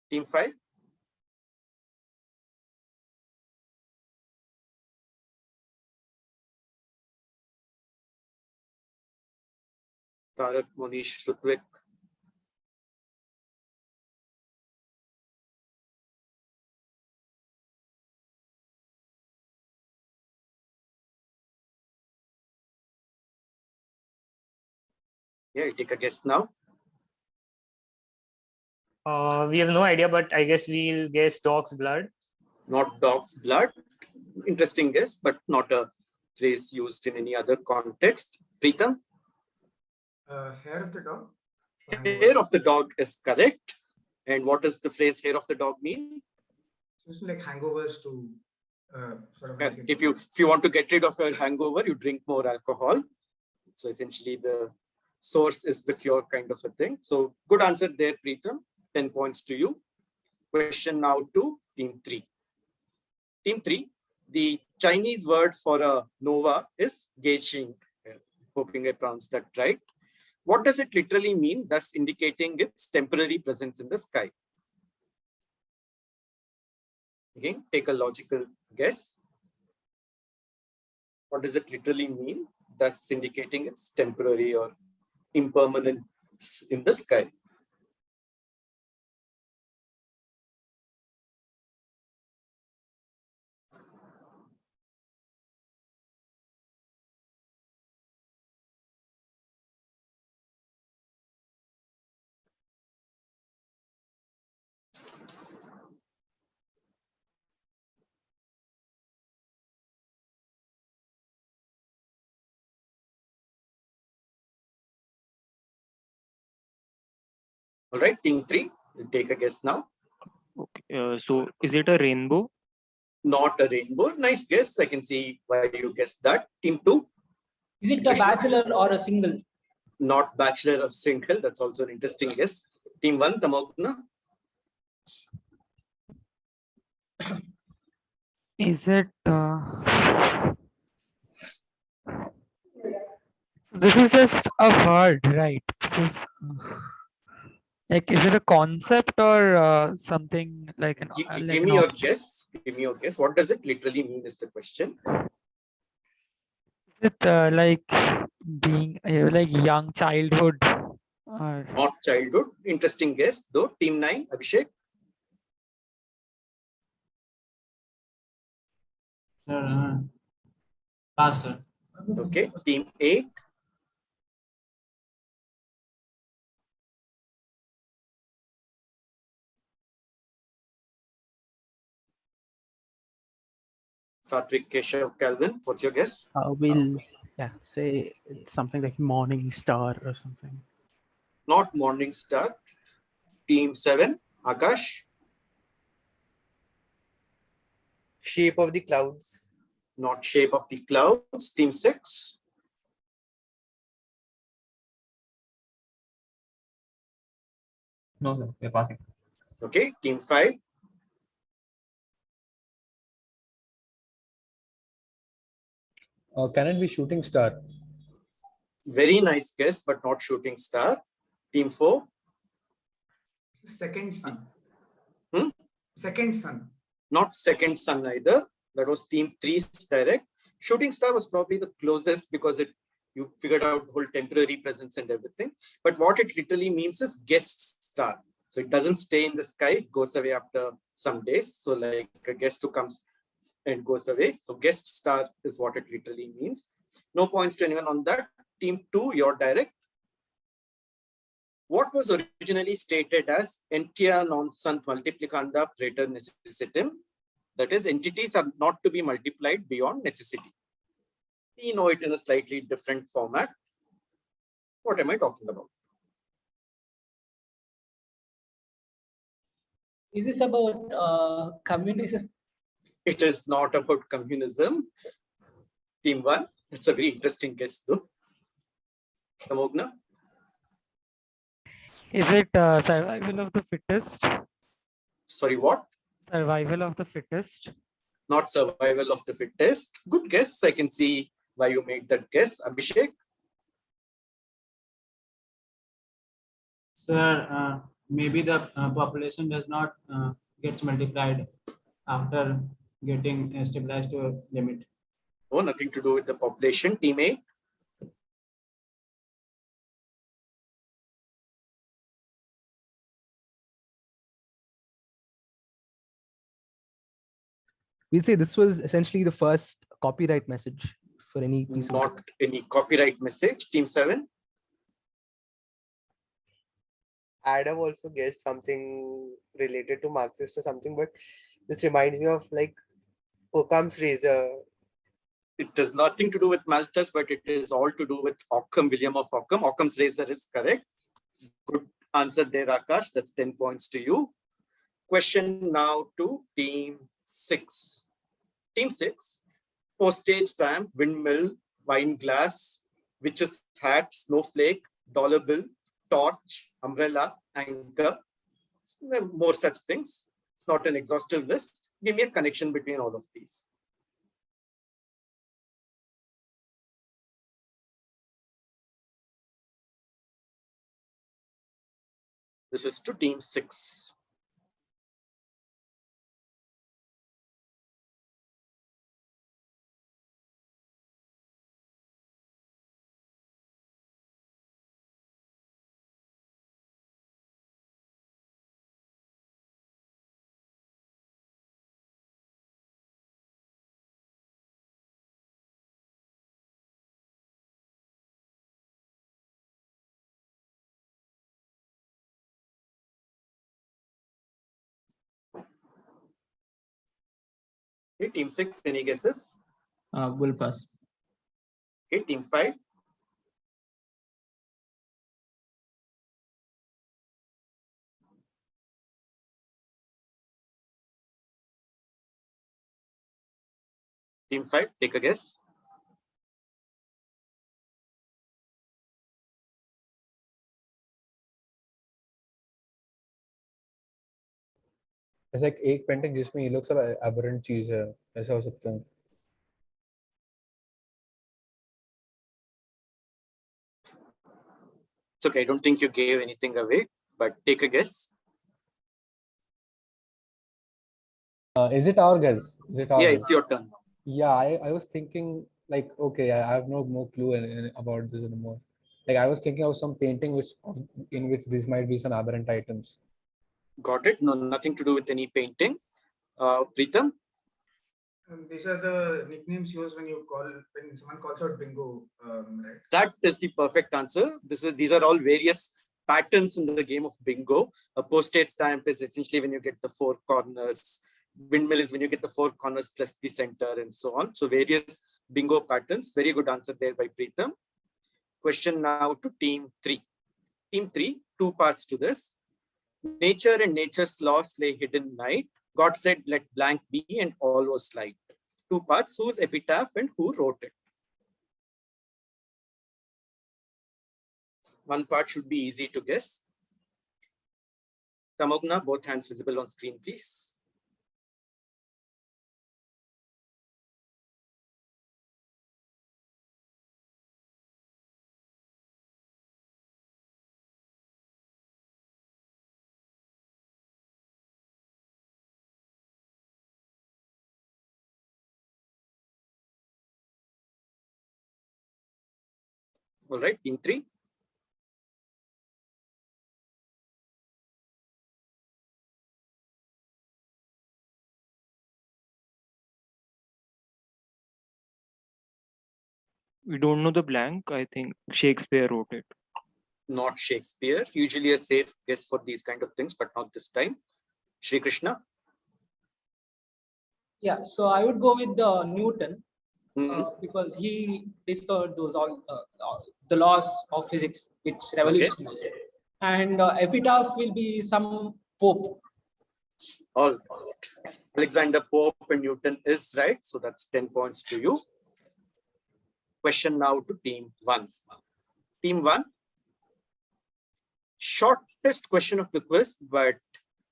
Team 5. Tarak, Monish, Sutwik. Yeah, take a guess now. We have no idea, but I guess we'll guess dog's blood. Not dog's blood. Interesting guess, but not a phrase used in any other context. Preetham? Hair of the dog. Hair of the dog is correct. And what does the phrase hair of the dog mean? It's like hangovers to sort of. Yeah, if you want to get rid of your hangover, you drink more alcohol. So essentially the source is the cure kind of a thing. So good answer there, Preetham. 10 points to you. Question now to team 3. Team 3, the Chinese word for a nova is geishing. Hoping I pronounced that right. What does it literally mean, thus indicating its temporary presence in the sky? Again, take a logical guess. What does it literally mean, thus indicating its temporary or impermanence in the sky? All right, team 3, we'll take a guess now. Okay, so is it a rainbow? Not a rainbow. Nice guess. I can see why you guessed that. Team 2. Is it a bachelor or a single? Not bachelor or single. That's also an interesting guess. Team 1, Tamokna. Is it? This is just a word, right? This is like, is it a concept or something like an? Give me your guess. Give me your guess. What does it literally mean is the question. Is it like being like young childhood? Or... Not childhood. Interesting guess though. Team 9, Abhishek. Pass, sir. Okay. Team 8. Satvik, Keshav, Calvin. What's your guess? We'll say it's something like morning star or something. Not morning star. Team 7, Akash. Shape of the clouds. Not shape of the clouds. Team 6. No, sir. We're passing. Okay. Team 5. Can it be shooting star? Very nice guess, but not shooting star. Team 4. Second sun. Hmm? Second sun. Not second sun either. That was team 3's direct. Shooting star was probably the closest because you figured out the whole temporary presence and everything. But what it literally means is guest star. So it doesn't stay in the sky, it goes away after some days. So like a guest who comes and goes away. So guest star is what it literally means. No points to anyone on that. Team 2, your direct. What was originally stated as entia non sunt multiplicanda praeter necessitem? That is, entities are not to be multiplied beyond necessity. We know it in a slightly different format. What am I talking about? Is this about communism? It is not about communism. Team 1, it's a very interesting guess though. Tamogna? Is it survival of the fittest? Sorry, what? Survival of the fittest. Not survival of the fittest. Good guess. I can see why you made that guess. Abhishek? Sir, maybe the population does not gets multiplied after getting stabilized to a limit. Oh, nothing to do with the population. Team A? We'll say this was essentially the first copyright message for any piece of Not any copyright message. Team 7? Adam also guessed something related to Marxist or something, but this reminds me of like Occam's razor. It has nothing to do with Malthus, but it is all to do with Occam, William of Occam. Occam's razor is correct. Good answer there, Akash. That's 10 points to you. Question now to Team 6. Team 6, postage stamp, windmill, wine glass, witch's hat, snowflake, dollar bill, torch, umbrella, anchor, more such things. It's not an exhaustive list. Give me a connection between all of these. This is to Team 6. Okay, Team 6, any guesses? Will pass. Okay, Team 5. Team 5, take a guess. It's like एक painting जिसमें ये लोग सब aberrant चीज है, ऐसा हो सकता है. It's okay, I don't think you gave anything away, but take a guess. Is it our guess? Is it our Yeah, guess? it's your turn. Yeah, I was thinking like, okay, I have no clue about this anymore. Like I was thinking of some painting in which this might be some aberrant items. Got it. No, nothing to do with any painting. Preetham? These are the nicknames used when someone calls out bingo, right? That is the perfect answer. These are all various patterns in the game of bingo. A postage stamp is essentially when you get the 4 corners. Windmill is when you get the 4 corners plus the center and so on. So various bingo patterns. Very good answer there by Preetham. Question now to Team 3. Team 3, 2 parts to this. Nature and nature's laws lay hidden night. God said, let blank be, and all was light. 2 parts, whose epitaph and who wrote it? One part should be easy to guess. Tamogna, both hands visible on screen, please. All right, Team 3. We don't know the blank. I think Shakespeare wrote it. Not Shakespeare. Usually a safe guess for these kind of things, but not this time. Shri Krishna. Yeah, so I would go with the Newton because he discovered those all the laws of physics, which revolutionized. And epitaph will be some pope. All right. Alexander Pope and Newton is right. So that's 10 points to you. Question now to team 1. Team 1. Shortest question of the quiz, but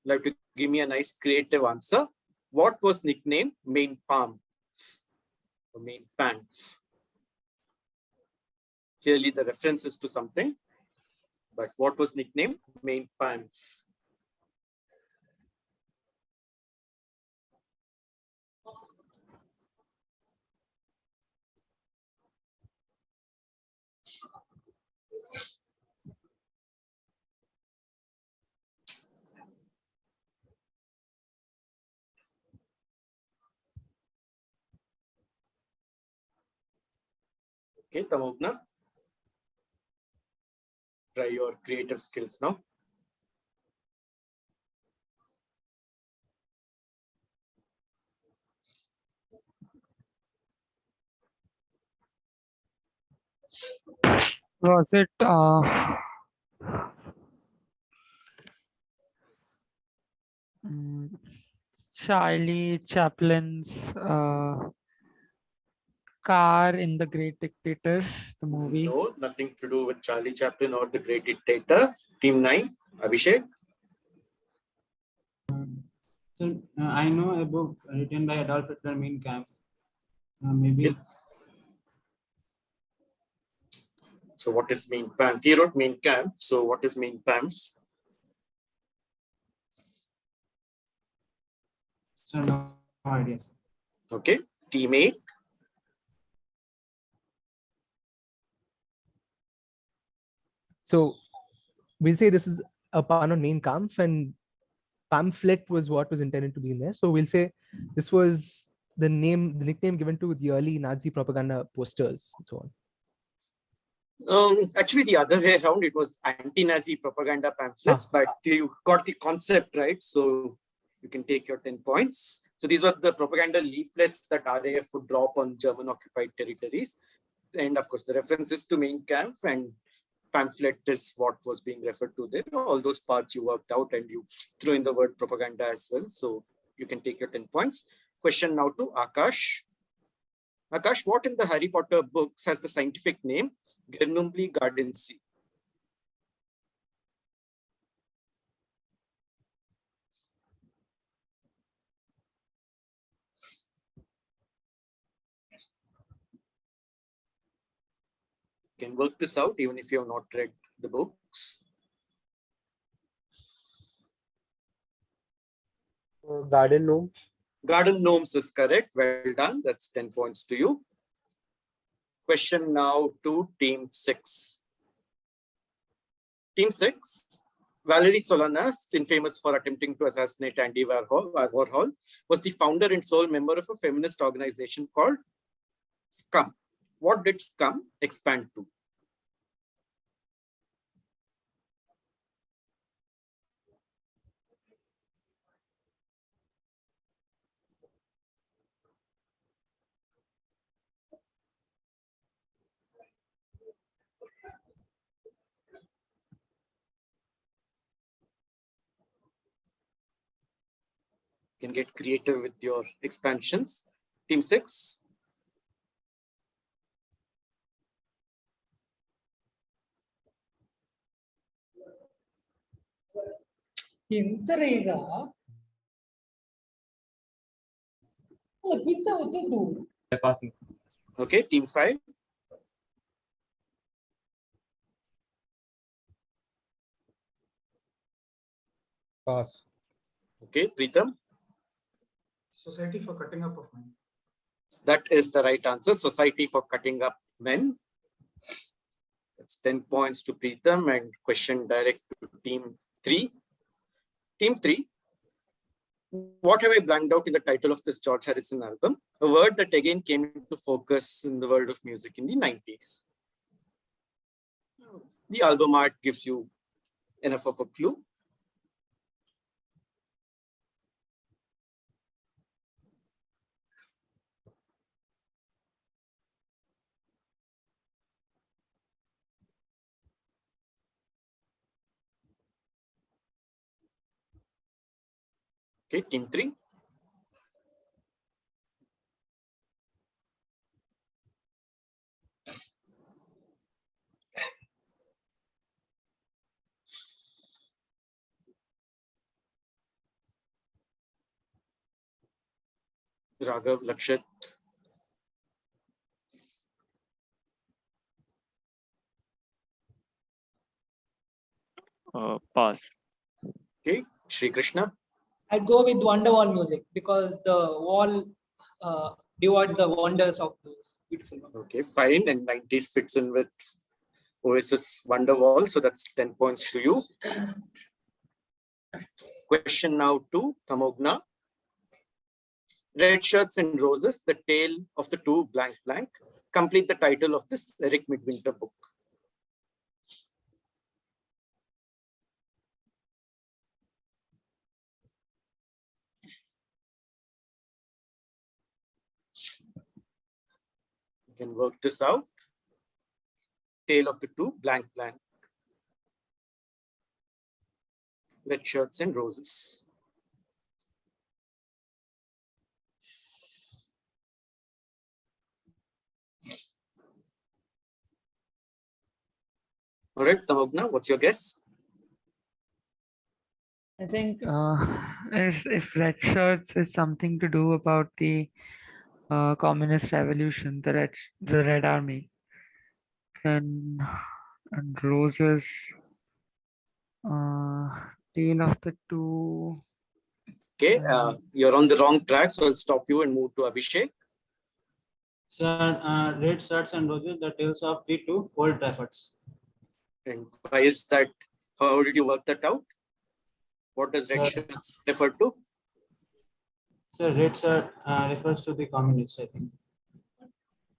like to give me a nice creative answer. What was nicknamed main palm? Or main pants? Clearly the reference is to something, but what was nicknamed main pants? Okay, Tamogna. Try your creative skills now. Was it Charlie Chaplin's car in The Great Dictator, the movie? No, nothing to do with Charlie Chaplin or The Great Dictator. Team 9, Abhishek. So I know a book written by Adolf Hitler, Mein Kampf. Maybe. Okay. So what is Mein Kampf? He wrote Mein Kampf. So what is Mein Kampf? So no ideas. Okay. Team 8. So we'll say this is a pun on main Kampf, and pamphlet was what was intended to be in there. So we'll say this was the nickname given to the early Nazi propaganda posters and so on. Actually, the other way around, it was anti-Nazi propaganda pamphlets, but you got the concept right. So you can take your 10 points. So these were the propaganda leaflets that RAF would drop on German occupied territories. And of course, the references to Mein Kampf and pamphlet is what was being referred to there. All those parts you worked out and you threw in the word propaganda as well. So you can take your 10 points. Question now to Akash. Akash, what in the Harry Potter books has the scientific name Gernumbly Gardensi? You can work this out even if you have not read the books. Garden gnome. Garden gnomes is correct. Well done. That's 10 points to you. Question now to team 6. Team 6. Valerie Solanas, infamous for attempting to assassinate Andy Warhol, was the founder and sole member of a feminist organization called SCUM. What did SCUM expand to? You can get creative with your expansions. Team 6. Passing. Okay, team 5. Pass. Okay, Preetham. Society for Cutting Up of Men. That is the right answer. Society for Cutting Up Men. That's 10 points to Preetham, and question direct to team 3. Team 3. What have I blanked out in the title of this George Harrison album? A word that again came into focus in the world of music in the 90s. The album art gives you enough of a clue. Okay, team 3. Raghav, Lakshit. Pass. Okay, Shri Krishna. I'd go with Wonderwall music because the wall divides the wonders of those beautiful ones. Okay, fine. And 90s fits in with Oasis Wonderwall. So that's 10 points to you. Question now to Tamogna. Red Shirts and Roses, The Tale of the Two blank blank. Complete the title of this Eric Midwinter book. You can work this out. Tale of the Two blank blank. Red Shirts and Roses. All right, Tamogna, what's your guess? I think if red shirts is something to do about the communist revolution, the Red Army, and roses, tale of the two. Okay, you're on the wrong track, so I'll stop you and move to Abhishek. Sir, Red Shirts and Roses, the tales of the two Old Traffords. And why is that? How did you work that out? What does red shirts refer to? So Red Shirt refers to the communists, I think.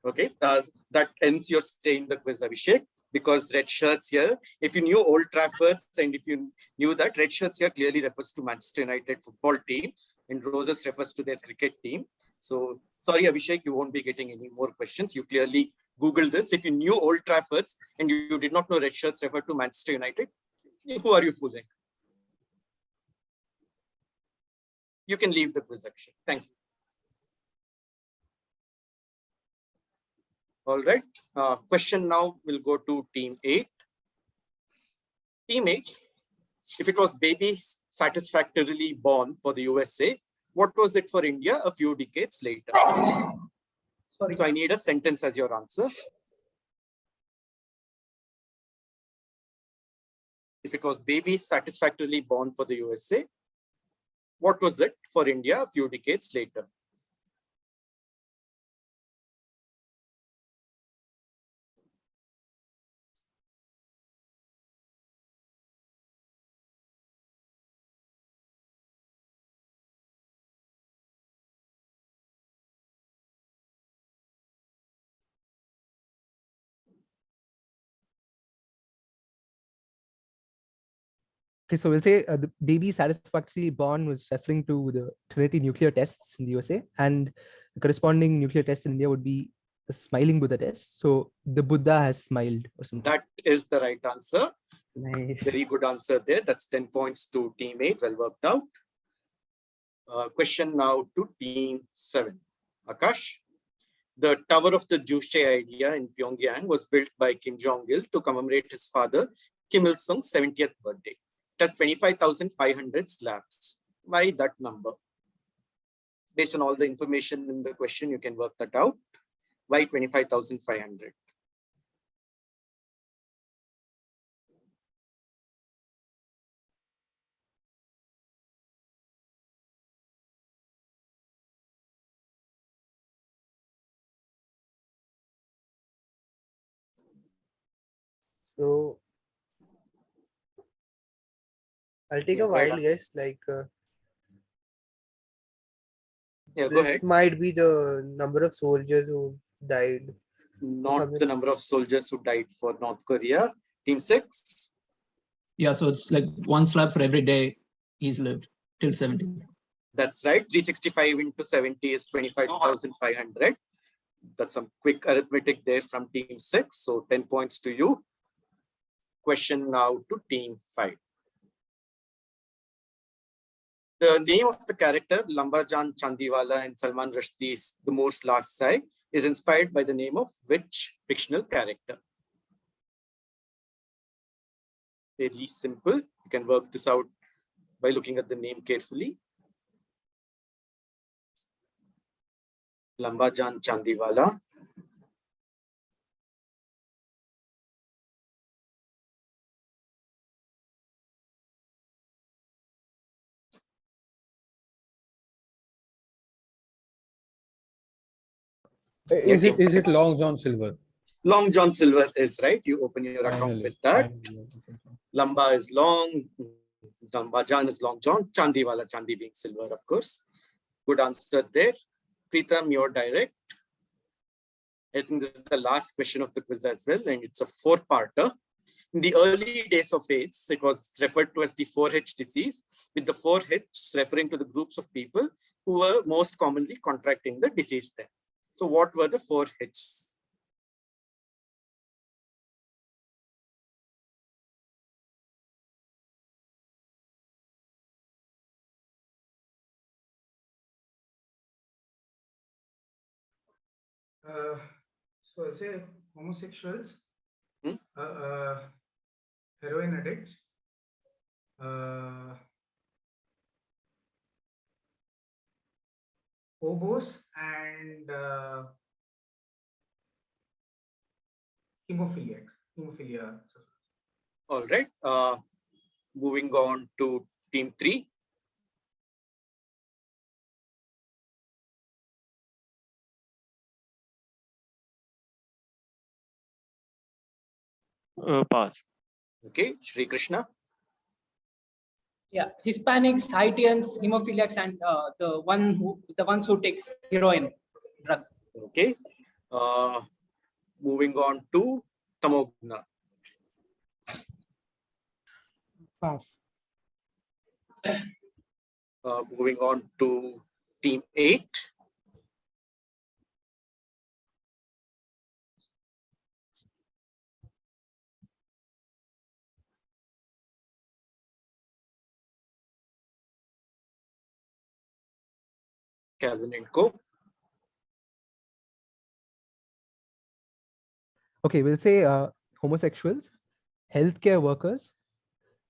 Okay, that ends your stay in the quiz, Abhishek, because red shirts here, if you knew Old Traffords and if you knew that, red shirts here clearly refers to Manchester United football team and roses refers to their cricket team. So sorry, Abhishek, you won't be getting any more questions. You clearly Googled this. If you knew Old Traffords and you did not know red shirts refer to Manchester United, who are you fooling? You can leave the quiz section. Thank you. All right. Question now will go to team 8. Team 8, if it was baby satisfactorily born for the USA, what was it for India a few decades later? Sorry. So I need a sentence as your answer. If it was baby satisfactorily born for the USA, what was it for India a few decades later? Okay, so we'll say the baby satisfactorily born was referring to the Trinity nuclear tests in the USA, and the corresponding nuclear test in India would be the smiling Buddha test. So the Buddha has smiled or something. That is the right answer. Nice. Very good answer there. That's 10 points to team 8. Well worked out. Question now to team 7. Akash. The Tower of the Juche idea in Pyongyang was built by Kim Jong-il to commemorate his father, Kim Il-sung's 70th birthday. It has 25,500 slabs. Why that number? Based on all the information in the question, you can work that out. Why 25,500? So I'll take a wild guess, like this might be the number of soldiers who died. Not the number of soldiers who died for North Korea. Team 6. Yeah, so it's like one slab for every day he's lived till 70. That's right. 365 into 70 is 25,500. That's some quick arithmetic there from team 6. So 10 points to you. Question now to team 5. The name of the character, Lambajan Chandiwala in Salman Rushdie's The Moor's Last Sigh, is inspired by the name of which fictional character? Fairly simple. You can work this out by looking at the name carefully. Lambajan Chandiwala. Is it Long John Silver? Long John Silver is right. You open your account Finally, with that. finally. Lamba is long, Lambajan is Long John, Chandiwala, Chandi being silver, of course. Good answer there. Pritam, you're direct. I think this is the last question of the quiz as well, and it's a four-parter. In the early days of AIDS, it was referred to as the 4H disease, with the 4H referring to the groups of people who were most commonly contracting the disease then. So what were the 4Hs? So I'll say homosexuals, heroin addicts, hobos, and hemophilia. All right. Moving on to team 3. Pass. Okay, Shri Krishna. Yeah, Hispanics, Haitians, hemophiliacs, and the ones who take heroin drug. Okay. Moving on to Tamogna. Pass. Moving on to team 8. Calvin and Co. Okay, we'll say homosexuals, healthcare workers,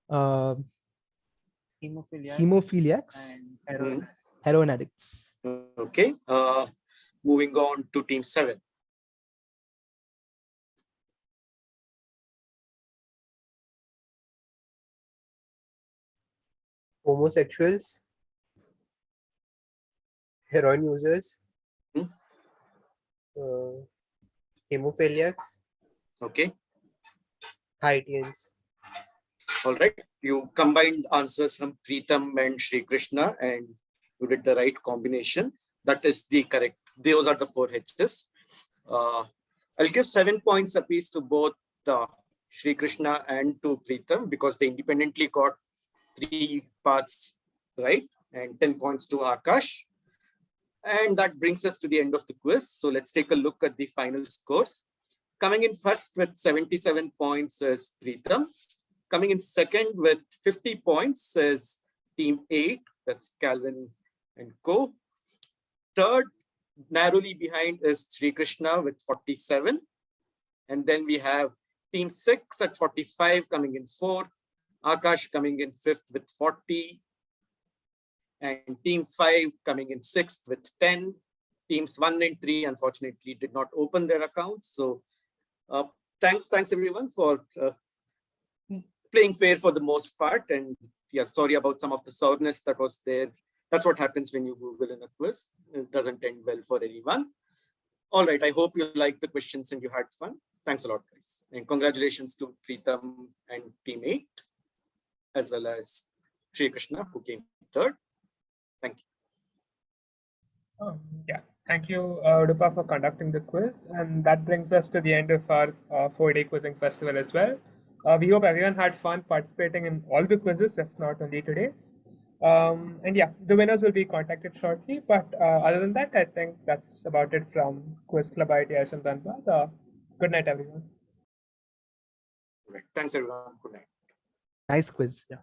hemophiliacs, and heroin addicts. Okay. Moving on to team 7. Homosexuals, heroin users, hemophiliacs, Okay. Haitians. All right. You combined answers from Pritam and Shri Krishna, and you did the right combination. That is the correct. Those are the 4Hs. I'll give 7 points apiece to both Shri Krishna and to Pritam because they independently got 3 parts right, and 10 points to Akash. And that brings us to the end of the quiz. So let's take a look at the final scores. Coming in first with 77 points is Pritam. Coming in second with 50 points is team 8, that's Calvin and Co. Third, narrowly behind is Sri Krishna with 47. And then we have team 6 at 45 coming in 4th, Akash coming in 5th with 40, and team 5 coming in 6th with 10. Teams 1 and 3 unfortunately did not open their accounts. So thanks everyone for playing fair for the most part. And yeah, sorry about some of the sourness that was there. That's what happens when you Google in a quiz. It doesn't end well for anyone. All right, I hope you liked the questions and you had fun. Thanks a lot, guys. And congratulations to Pritam and team 8, as well as Sri Krishna, who came third. Thank you. Yeah, thank you, Udupa, for conducting the quiz. And that brings us to the end of our 4-day quizzing festival as well. We hope everyone had fun participating in all the quizzes, if not only today's. And yeah, the winners will be contacted shortly. But other than that, I think that's about it from Quiz Club IIT Dhanbad. Good night, everyone. Right. Thanks, everyone. Good night. Nice quiz. Yeah.